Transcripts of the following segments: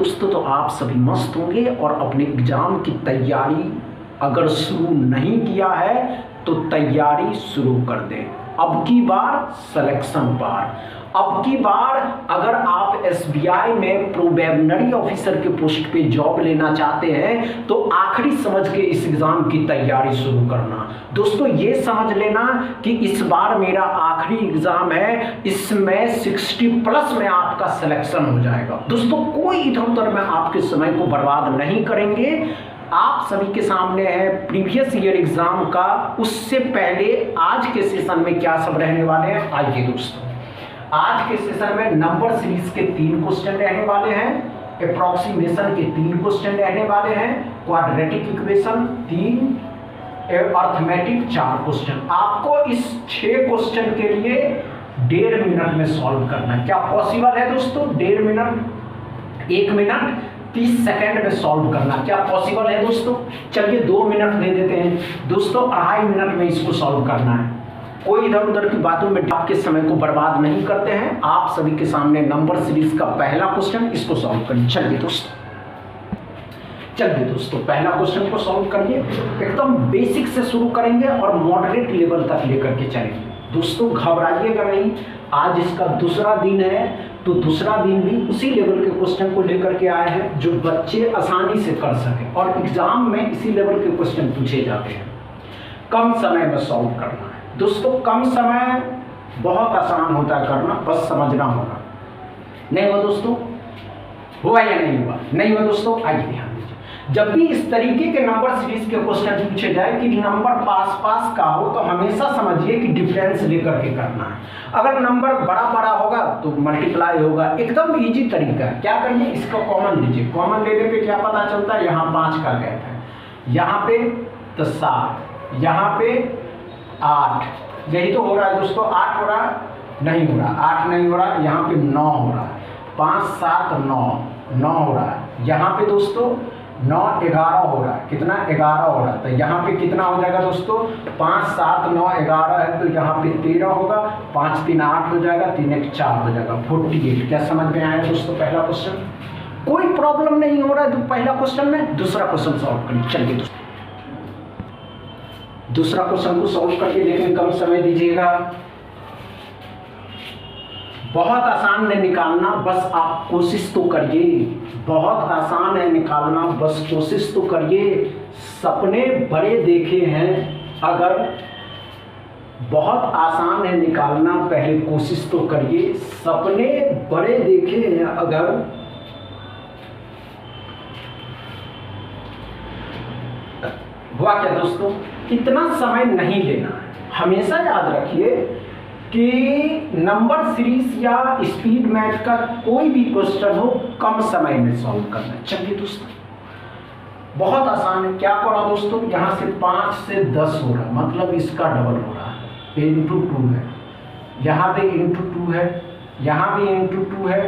दोस्तों, तो आप सभी मस्त होंगे और अपने एग्जाम की तैयारी अगर शुरू नहीं किया है तो तैयारी शुरू कर दें। अब की बार सिलेक्शन पार। अब की बार अगर आप एसबीआई में प्रोबेशनरी ऑफिसर के पोस्ट पे जॉब लेना चाहते हैं तो आखिरी समझ के इस एग्जाम की तैयारी शुरू करना। दोस्तों ये समझ लेना कि इस बार मेरा आखिरी एग्जाम है, इसमें 60+ में आपका सिलेक्शन हो जाएगा। दोस्तों कोई इधर उधर में आपके समय को बर्बाद नहीं करेंगे। आप सभी के सामने है प्रीवियस ईयर एग्जाम का, उससे पहले आज के सेशन में क्या सब रहने वाले हैं। आइए दोस्तों, आज के सेशन में नंबर सीरीज के 3 क्वेश्चन रहने वाले हैं, अप्रोक्सीमेशन के 3 क्वेश्चन रहने वाले हैं, क्वाड्रेटिक इक्वेशन 3, अर्थमेटिक 4 क्वेश्चन। आपको इस 6 क्वेश्चन के लिए 1.5 मिनट में सॉल्व करना है। क्या पॉसिबल है दोस्तों? 1.5 मिनट, 1 मिनट 30 सेकेंड में सॉल्व करना क्या पॉसिबल है दोस्तों? चलिए 2 मिनट दे देते हैं दोस्तों, 2.5 मिनट में इसको सॉल्व करना है। कोई इधर उधर की बातों में आपके समय को बर्बाद नहीं करते हैं। आप सभी के सामने नंबर सीरीज का पहला क्वेश्चन, इसको सॉल्व करिए। चलिए दोस्तों पहला क्वेश्चन को सॉल्व करिए। एकदम बेसिक से शुरू करेंगे और मॉडरेट लेवल तक लेकर के चलेंगे। दोस्तों घबराइएगा नहीं, आज इसका दूसरा दिन है तो दूसरा दिन भी उसी लेवल के क्वेश्चन को लेकर के आए हैं जो बच्चे आसानी से कर सकें, और एग्जाम में इसी लेवल के क्वेश्चन पूछे जाते हैं। कम समय में सॉल्व करना है दोस्तों। कम समय बहुत आसान होता है करना, बस समझना होगा। नहीं हुआ दोस्तों? हुआ या नहीं हुआ? नहीं हुआ दोस्तों? आइए ध्यान दीजिए, जब भी इस तरीके के नंबर सीरीज के क्वेश्चन पूछे जाए कि नंबर पास का हो तो हमेशा समझिए कि डिफरेंस लेकर के करना है। अगर नंबर बड़ा होगा तो मल्टीप्लाई होगा, एकदम इजी तरीका है। क्या करिए, इसको कॉमन लीजिए। कॉमन लेने पे क्या पता चलता है? यहाँ 5 का गैप है, यहाँ पे तो 7, यहाँ पे 8, यही तो हो रहा है दोस्तों। 8 हो रहा है? नहीं हो रहा, 8 नहीं हो रहा, यहाँ पे 9 हो रहा है। 5 7 9 हो रहा है। यहाँ पे दोस्तों 9 11 हो रहा है। कितना? 11 हो रहा है। तो यहाँ पे कितना हो जाएगा दोस्तों? 5 7 9 11 है तो यहाँ पे 13 होगा। 5 3 8 हो जाएगा, 3 1 4 हो जाएगा, 48। क्या समझ में आया दोस्तों पहला क्वेश्चन? कोई प्रॉब्लम नहीं हो रहा है पहला क्वेश्चन में। दूसरा क्वेश्चन सॉल्व करिए। चलिए दोस्तों दूसरा क्वेश्चन को सॉल्व करके देखिए, कम समय दीजिएगा। बहुत आसान है निकालना, बस आप कोशिश तो करिए। बहुत आसान है निकालना, बस कोशिश तो करिए। सपने बड़े देखे हैं अगर, बहुत आसान है निकालना, पहले कोशिश तो करिए। सपने बड़े देखे हैं अगर, हुआ क्या दोस्तों? इतना समय नहीं लेना है। हमेशा याद रखिए कि नंबर सीरीज या स्पीड मैथ का कोई भी क्वेश्चन हो कम समय में सॉल्व करना है। चलिए दोस्तों बहुत आसान है। क्या करा दोस्तों? यहाँ से 5 से 10 हो रहा है, मतलब इसका डबल हो रहा है, इंटू 2 है। यहाँ पे इंटू 2 है, यहाँ भी इंटू 2 है,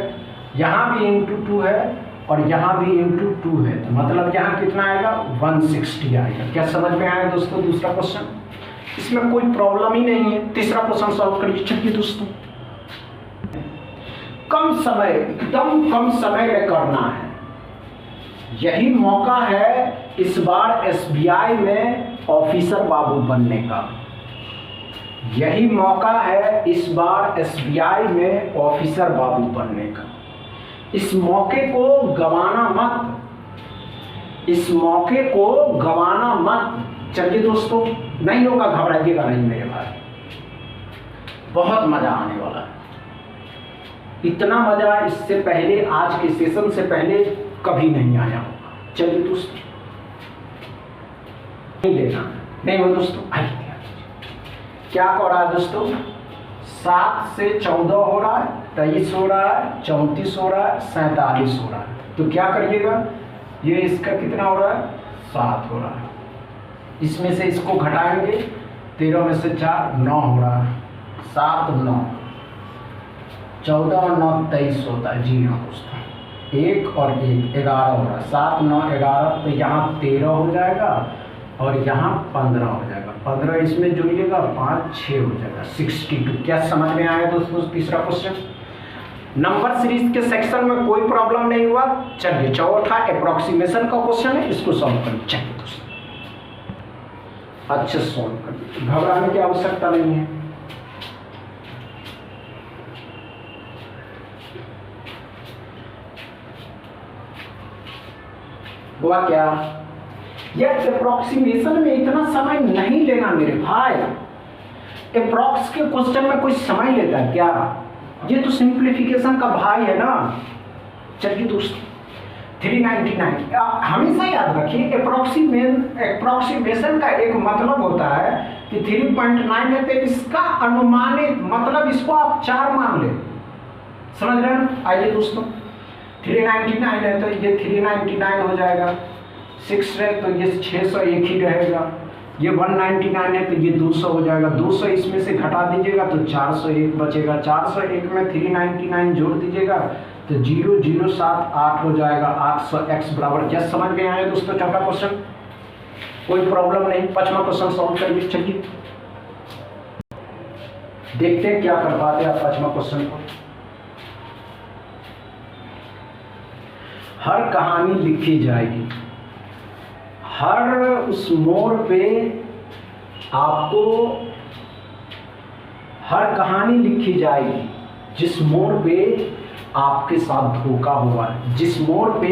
यहाँ भी इंटू 2 है, और यहाँ भी इंटू 2 है। तो मतलब यहाँ कितना आएगा? 160 आएगा। क्या समझ में आया दोस्तों दूसरा क्वेश्चन? इसमें कोई प्रॉब्लम ही नहीं है। तीसरा क्वेश्चन सॉल्व करिए। चलिए दोस्तों कम समय, एकदम कम समय में करना है। यही मौका है इस बार एसबीआई में ऑफिसर बाबू बनने का। यही मौका है इस बार एसबीआई में ऑफिसर बाबू बनने का। इस मौके को गंवाना मत, इस मौके को गंवाना मत। चलिए दोस्तों, नहीं होगा घबराइएगा नहीं मेरे भाई, बहुत मजा आने वाला है। इतना मजा इससे पहले, आज के सेशन से पहले कभी नहीं आया होगा। चलिए दोस्तों नहीं लेना, नहीं हो दोस्तों। आइए क्या हो रहा है दोस्तों? 7 से 14 हो रहा है, 23 हो रहा है, 34 हो रहा है, 47 हो रहा है। तो क्या करिएगा, ये इसका कितना हो रहा है? 7 हो रहा है। इसमें से इसको घटाएंगे, 13 में से 4 9 हो रहा है। 7 9 14 और 9 23 होता है। जी हाँ दोस्तों, 1 और 1 11 हो रहा है। 7 9 11, तो यहाँ 13 हो जाएगा और यहाँ 15 हो जाएगा। 15 इसमें जोड़िएगा, 5 6 हो जाएगा, 62। क्या समझ में आया दोस्तों तीसरा क्वेश्चन? नंबर सीरीज के सेक्शन में कोई प्रॉब्लम नहीं हुआ। चलिए चौथा अप्रोक्सीमेशन का क्वेश्चन है, इसको सॉल्व करिए। चलिए दोस्तों अच्छे सॉल्व करिए, घबराने की आवश्यकता नहीं है। हुआ क्या, यह अप्रोक्सीमेशन में इतना समय नहीं लेना मेरे भाई। अप्रोक्स के क्वेश्चन में कोई समय लेता है क्या? ये तो सिंप्लीफिकेशन का भाई है ना। चलिए दोस्तों 399 हमेशा याद रखिए, अप्रोक्सीमेशन का एक मतलब होता है कि 3.9 है तो इसका अनुमानित मतलब इसको आप 4 मान ले, समझ रहे हैं? आइए दोस्तों 399 है तो ये 399 हो जाएगा, 6 है तो ये 601 ही रहेगा, ये 199 है तो ये 200 हो जाएगा, 200 इसमें से घटा दीजिएगा तो 401 बचेगा, 401 में 399 जोड़ दीजिएगा तो 0078 हो जाएगा, 800x बराबर। क्या समझ में आया दोस्तों चौथा क्वेश्चन? कोई प्रॉब्लम नहीं। पांचवा क्वेश्चन सॉल्व करिए। चलिए देखते हैं क्या कर पाते आप पांचवा क्वेश्चन को। हर कहानी लिखी जाएगी, हर उस मोड़ पे आपको हर कहानी लिखी जाएगी जिस मोड़ पे आपके साथ धोखा हुआ है, जिस मोड़ पे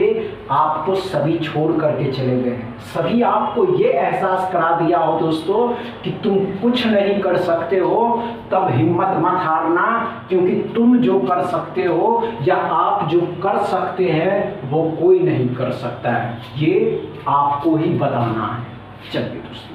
आपको सभी छोड़ करके चले गए हैं, सभी आपको ये एहसास करा दिया हो दोस्तों कि तुम कुछ नहीं कर सकते हो, तब हिम्मत मत हारना, क्योंकि तुम जो कर सकते हो या आप जो कर सकते हैं वो कोई नहीं कर सकता है, ये आपको ही बताना है। चलिए दोस्तों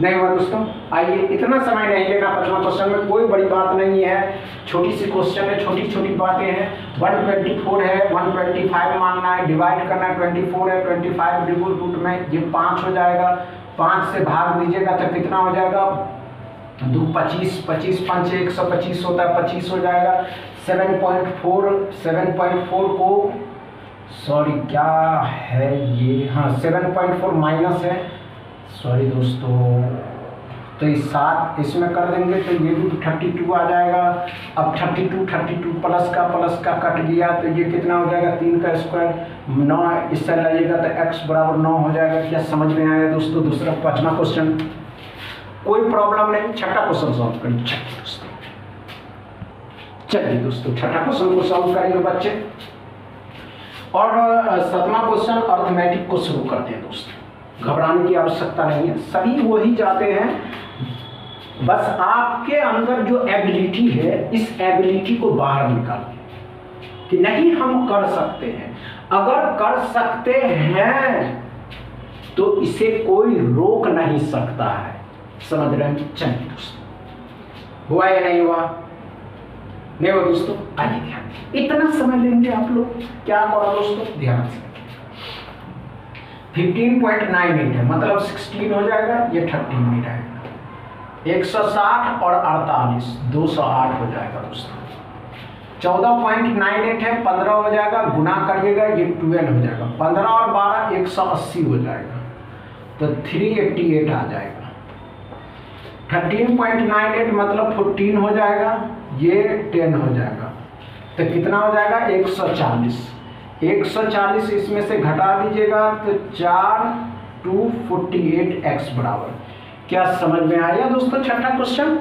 नहीं हुआ दोस्तों, आइए इतना समय नहीं लेना। पांचवा क्वेश्चन में कोई बड़ी बात नहीं है, छोटी सी क्वेश्चन है, छोटी छोटी बातें हैं। 124 है, 125 मानना है, डिवाइड करना है, 24 है, 25 डिबल रूट में ये 5 हो जाएगा, 5 से भाग दीजिएगा तो कितना हो जाएगा, 2 25, 25 5 125 होता है, 25 हो जाएगा। 7.4 को सॉरी क्या है ये, हाँ 7.4 माइनस है, सॉरी दोस्तों, तो इस 7 इसमें कर देंगे तो ये भी 32 आ जाएगा। अब 32 प्लस का कट गया तो ये कितना हो जाएगा, 3 का स्क्वायर 9, इससे लाइएगा तो x बराबर 9 हो जाएगा। क्या समझ में आया दोस्तों? दूसरा पांचवा क्वेश्चन कोई प्रॉब्लम नहीं। छठा क्वेश्चन सॉल्व करिए। चलिए दोस्तों छठा क्वेश्चन को सॉल्व करेंगे बच्चे, और सातवां क्वेश्चन अर्थमेटिक को शुरू करते हैं दोस्तों। घबराने की आवश्यकता नहीं है, सभी वही जाते हैं, बस आपके अंदर जो एबिलिटी है इस एबिलिटी को बाहर निकालिए कि नहीं हम कर सकते हैं। अगर कर सकते हैं तो इसे कोई रोक नहीं सकता है, समझ रहे हैं? चलिए दोस्तों हुआ या नहीं हुआ? नहीं हुआ दोस्तों, आइए ध्यान, इतना समय लेंगे आप लोग, क्या करो दोस्तों ध्यान से। 15.98 है मतलब 16 हो जाएगा, ये 13 में रहेगा, 160 और 48 208 हो जाएगा दोस्तों। 14.98 है 15 हो जाएगा, गुना करिएगा ये 12 हो जाएगा, 15 और 12 180 हो जाएगा, तो 388 आ जाएगा। 13.98 मतलब 14 हो जाएगा, ये 10 हो जाएगा, तो कितना हो जाएगा 140। 140 इसमें से घटा दीजिएगा तो 4 2 48x बराबर। क्या समझ में आया दोस्तों छठा क्वेश्चन?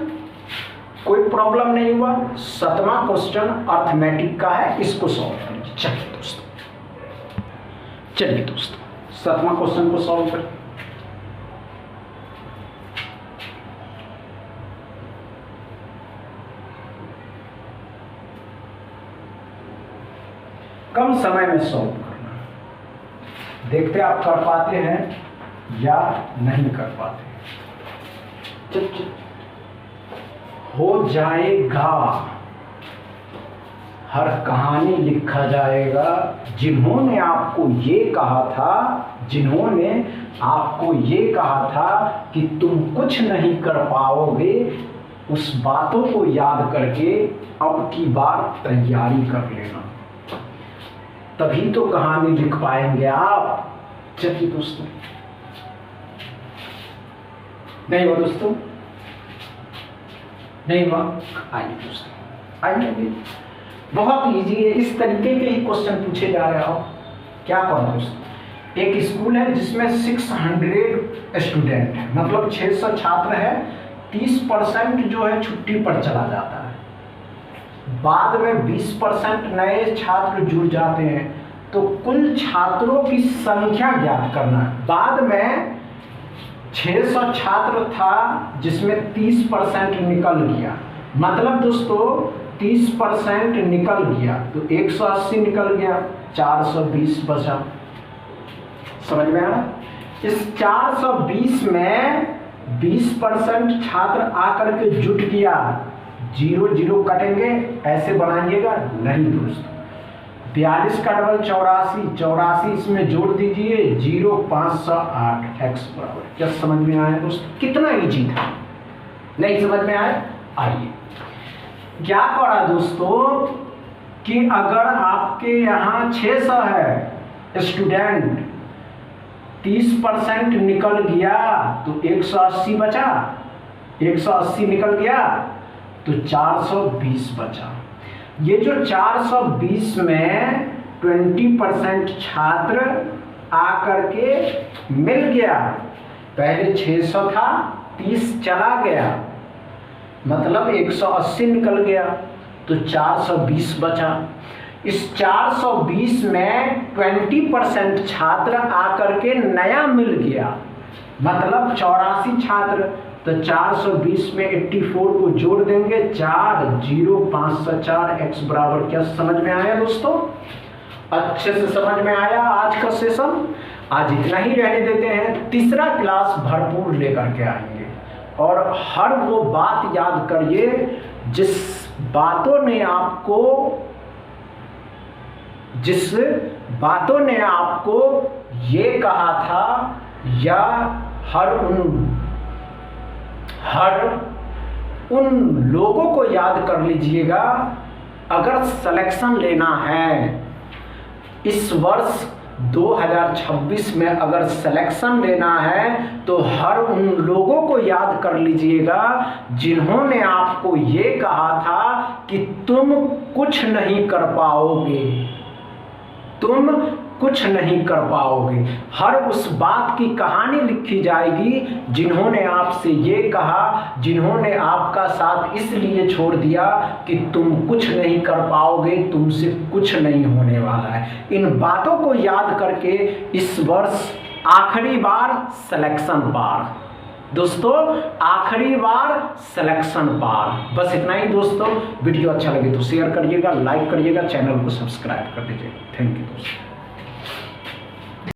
कोई प्रॉब्लम नहीं हुआ। सातवां क्वेश्चन अर्थमेटिक का है, इसको सॉल्व करिए। चलिए दोस्तों सातवां क्वेश्चन को सॉल्व करें। कम समय में सॉल्व करना, देखते आप कर पाते हैं या नहीं कर पाते। हो जाएगा, हर कहानी लिखा जाएगा। जिन्होंने आपको ये कहा था कि तुम कुछ नहीं कर पाओगे, उस बातों को याद करके अब की बार तैयारी कर लेना, तभी तो कहानी लिख पाएंगे आप। चलिए दोस्तों नहीं हुआ दोस्तों, नहीं हुआ, आइए दोस्तों आइए। बहुत इजी है, इस तरीके के ही क्वेश्चन पूछे जा रहे हो। क्या करो दोस्तों, एक स्कूल है जिसमें 600 स्टूडेंट है, मतलब 600 छात्र है, 30% जो है छुट्टी पर चला जाता है, बाद में 20% नए छात्र जुड़ जाते हैं, तो कुल छात्रों की संख्या ज्ञात करना है। बाद में 600 छात्र था जिसमें 30% निकल गया, मतलब दोस्तों 30% निकल गया तो 180 निकल गया, 420 बचा। समझ में आ रहा? इस 420 में 20% छात्र आकर के जुट गया, 0 0 कटेंगे, ऐसे बनाइएगा नहीं दोस्तों। 42 का डबल 84, 84 इसमें जोड़ दीजिए, 0 508 x बराबर। क्या समझ में आया दोस्तों? कितना इजी था, नहीं समझ में आया? आइए क्या करा दोस्तों कि अगर आपके यहाँ 600 है स्टूडेंट, 30% निकल गया तो 180 बचा, 180 निकल गया तो 420 बचा। ये जो 420 में 20% छात्र आकर के मिल गया, पहले 600 था, 30 चला गया, मतलब 180 निकल गया तो 420 बचा। इस 420 में 20% छात्र आकर के नया मिल गया, मतलब 84 छात्र, तो 420 में 84 को जोड़ देंगे, 4 0 504 x बराबर। क्या समझ में आया दोस्तों? अच्छे से समझ में आया आज का सेशन? आज इतना ही रहने देते हैं, तीसरा क्लास भरपूर लेकर के आएंगे, और हर वो बात याद करिए जिस बातों ने आपको ये कहा था, या हर उन लोगों को याद कर लीजिएगा। अगर सिलेक्शन लेना है इस वर्ष 2026 में, अगर सिलेक्शन लेना है तो हर उन लोगों को याद कर लीजिएगा जिन्होंने आपको ये कहा था कि तुम कुछ नहीं कर पाओगे, तुम कुछ नहीं कर पाओगे। हर उस बात की कहानी लिखी जाएगी जिन्होंने आपसे ये कहा, जिन्होंने आपका साथ इसलिए छोड़ दिया कि तुम कुछ नहीं कर पाओगे, तुमसे कुछ नहीं होने वाला है। इन बातों को याद करके इस वर्ष आखिरी बार सिलेक्शन पार दोस्तों, आखिरी बार सिलेक्शन पार। बस इतना ही दोस्तों। वीडियो अच्छा लगे तो शेयर करिएगा, लाइक करिएगा, चैनल को सब्सक्राइब कर दीजिएगा। थैंक यू दोस्तों।